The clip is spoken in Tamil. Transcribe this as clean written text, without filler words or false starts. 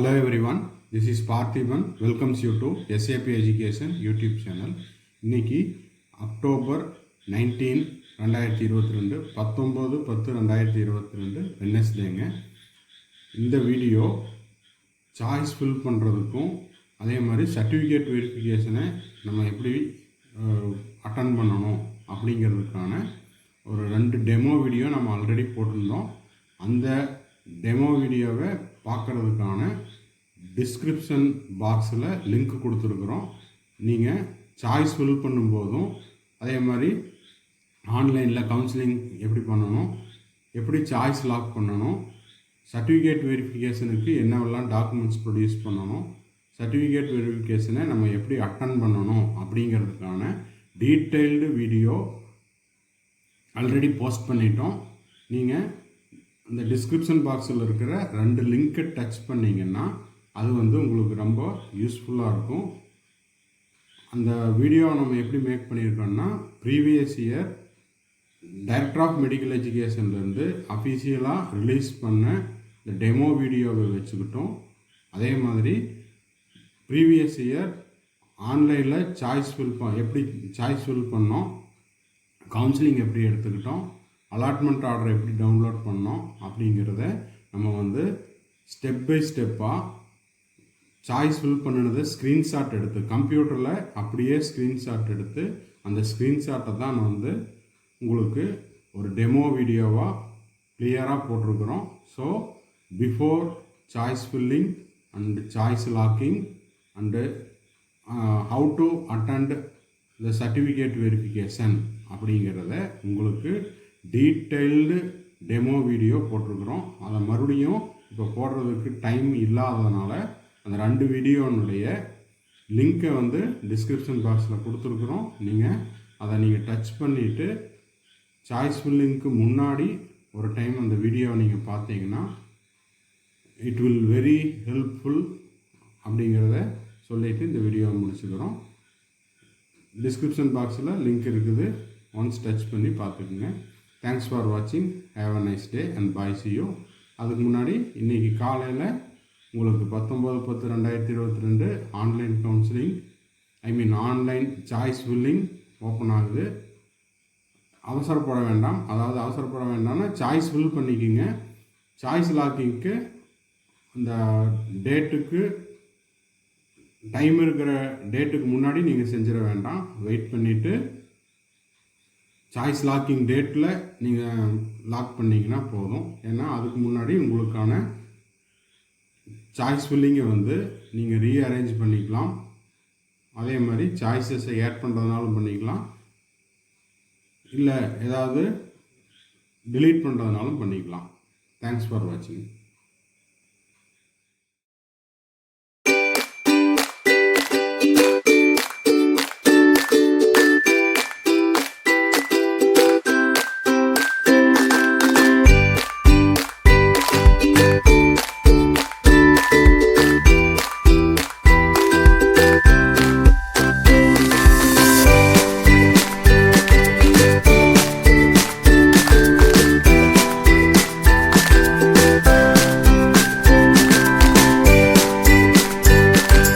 Hello everyone, this is Parthiban. Welcomes you to SAP Education YouTube channel. இன்னைக்கு அக்டோபர் 19 2022 19/10/2022 வெட்னஸ்டேங்க. இந்த வீடியோ சாய்ஸ் ஃபில் பண்ணுறதுக்கும் அதே மாதிரி சர்டிஃபிகேட் வெரிஃபிகேஷனை நம்ம எப்படி அட்டன் பண்ணணும் அப்படிங்கிறதுக்கான ஒரு 2 டெமோ வீடியோ நம்ம ஆல்ரெடி போட்டிருந்தோம். அந்த டெமோ வீடியோவை பார்க்குறதுக்கான டிஸ்கிரிப்ஷன் பாக்ஸில் லிங்க் கொடுத்துருக்குறோம். நீங்கள் சாய்ஸ் ஃபில் பண்ணும்போதும் அதே மாதிரி ஆன்லைனில் கவுன்சிலிங் எப்படி பண்ணணும், எப்படி சாய்ஸ் லாக் பண்ணணும், சர்டிஃபிகேட் வெரிஃபிகேஷனுக்கு என்னவெல்லாம் டாக்குமெண்ட்ஸ் ப்ரொடியூஸ் பண்ணணும், சர்டிஃபிகேட் வெரிஃபிகேஷனை நம்ம எப்படி அட்டன் பண்ணணும் அப்படிங்கிறதுக்கான டீட்டெயில்டு வீடியோ ஆல்ரெடி போஸ்ட் பண்ணிட்டோம். நீங்கள் இந்த டிஸ்கிரிப்ஷன் பாக்ஸில் இருக்கிற 2 லிங்க்கை டச் பண்ணிங்கன்னா அது உங்களுக்கு ரொம்ப யூஸ்ஃபுல்லாக இருக்கும். அந்த வீடியோவை நம்ம எப்படி மேக் பண்ணியிருக்கோம்னா, previous year director of medical எஜுகேஷன்லேருந்து அஃபிஷியலாக ரிலீஸ் பண்ண இந்த டெமோ வீடியோவை வச்சுக்கிட்டோம். அதே மாதிரி ப்ரீவியஸ் இயர் ஆன்லைனில் எப்படி சாய்ஸ் ஃபில் பண்ணோம், கவுன்சிலிங் எப்படி எடுத்துக்கிட்டோம், அலாட்மெண்ட் ஆர்டரை எப்படி டவுன்லோட் பண்ணோம் அப்படிங்கிறத நம்ம ஸ்டெப் பை ஸ்டெப்பாக சாய்ஸ் ஃபில் பண்ணினதை ஸ்க்ரீன்ஷாட் எடுத்து கம்ப்யூட்டரில் அப்படியே ஸ்க்ரீன்ஷாட் எடுத்து அந்த ஸ்க்ரீன்ஷாட்டை தான் உங்களுக்கு ஒரு டெமோ வீடியோவாக கிளியராக போட்டிருக்கிறோம். So before choice filling and choice locking and how to attend the certificate verification அப்படிங்கிறத உங்களுக்கு டீட்டெயில்டு டெமோ வீடியோ போட்டிருக்கிறோம். அதை மறுபடியும் இப்போ போடுறதுக்கு டைம் இல்லாததுனால அந்த 2 வீடியோனுடைய லிங்க்கை டிஸ்கிரிப்ஷன் பாக்ஸில் கொடுத்துருக்குறோம். அதை டச் பண்ணிவிட்டு சாய்ஸ் ஃபில்லிங்க்கு முன்னாடி ஒரு டைம் அந்த வீடியோவை நீங்கள் பார்த்தீங்கன்னா இட் வில் வெரி ஹெல்ப்ஃபுல் அப்படிங்கிறத சொல்லிவிட்டு இந்த வீடியோவை முடிச்சுக்கிறோம். டிஸ்கிரிப்ஷன் பாக்ஸில் லிங்க் இருக்குது, ஒன்ஸ் டச் பண்ணி பார்த்துக்குங்க. தேங்க்ஸ் ஃபார் வாட்சிங். Have a nice day and bye, C you. அதுக்கு முன்னாடி இன்றைக்கி காலையில் உங்களுக்கு 19/10/2022 online counselling online choice filling open ஆகுது. அவசரப்பட வேண்டாம்னா சாய்ஸ் ஃபில் பண்ணிக்கிங்க. சாய்ஸ் லாக்கிங்க்கு அந்த டேட்டுக்கு டைம் இருக்கிற டேட்டுக்கு முன்னாடி நீங்கள் செஞ்சிட வேண்டாம். வெயிட் பண்ணிவிட்டு சாய்ஸ் லாக்கிங் டேட்டில் நீங்கள் லாக் பண்ணிங்கன்னா போதும். ஏன்னா அதுக்கு முன்னாடி உங்களுக்கான சாய்ஸ் ஃபில்லிங்கை நீங்கள் ரீஅரேஞ்ச் பண்ணிக்கலாம். அதே மாதிரி சாய்ஸஸை ஆட் பண்ணுறதுனாலும் பண்ணிக்கலாம், இல்லை ஏதாவது டிலீட் பண்ணுறதுனாலும் பண்ணிக்கலாம். தேங்க்ஸ் ஃபார் வாட்சிங்.